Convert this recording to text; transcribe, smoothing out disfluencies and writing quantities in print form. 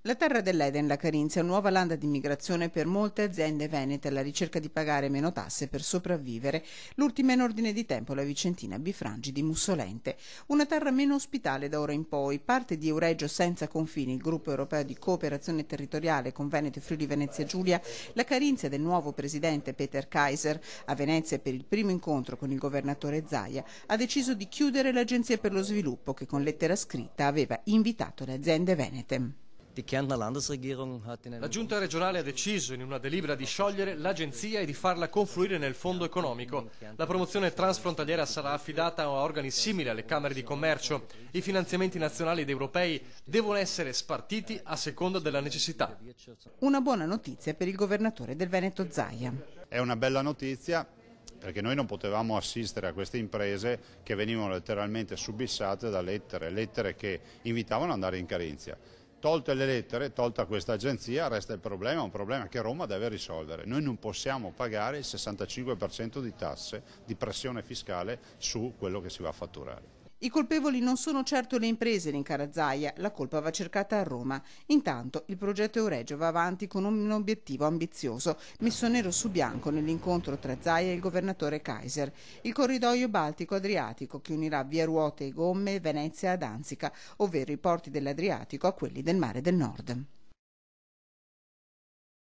La terra dell'Eden, la Carinzia, nuova landa di immigrazione per molte aziende venete alla ricerca di pagare meno tasse per sopravvivere. L'ultima in ordine di tempo la vicentina Bifrangi di Mussolente. Una terra meno ospitale da ora in poi, parte di Euregio Senza Confini, il gruppo europeo di cooperazione territoriale con Veneto e Friuli Venezia Giulia, la Carinzia del nuovo presidente Peter Kaiser, a Venezia per il primo incontro con il governatore Zaia, ha deciso di chiudere l'Agenzia per lo Sviluppo che con lettera scritta aveva invitato le aziende venete. La giunta regionale ha deciso in una delibera di sciogliere l'agenzia e di farla confluire nel fondo economico. La promozione transfrontaliera sarà affidata a organi simili alle Camere di Commercio. I finanziamenti nazionali ed europei devono essere spartiti a seconda della necessità. Una buona notizia per il governatore del Veneto Zaia. È una bella notizia perché noi non potevamo assistere a queste imprese che venivano letteralmente subissate da lettere che invitavano ad andare in Carinzia. Tolte le lettere, tolta questa agenzia, resta il problema, un problema che Roma deve risolvere. Noi non possiamo pagare il 65% di tasse, di pressione fiscale su quello che si va a fatturare. I colpevoli non sono certo le imprese, rincara Zaia, la colpa va cercata a Roma. Intanto il progetto Euregio va avanti con un obiettivo ambizioso, messo nero su bianco nell'incontro tra Zaia e il governatore Kaiser. Il corridoio Baltico-Adriatico che unirà via Ruote e Gomme, Venezia ad Danzica, ovvero i porti dell'Adriatico a quelli del Mare del Nord.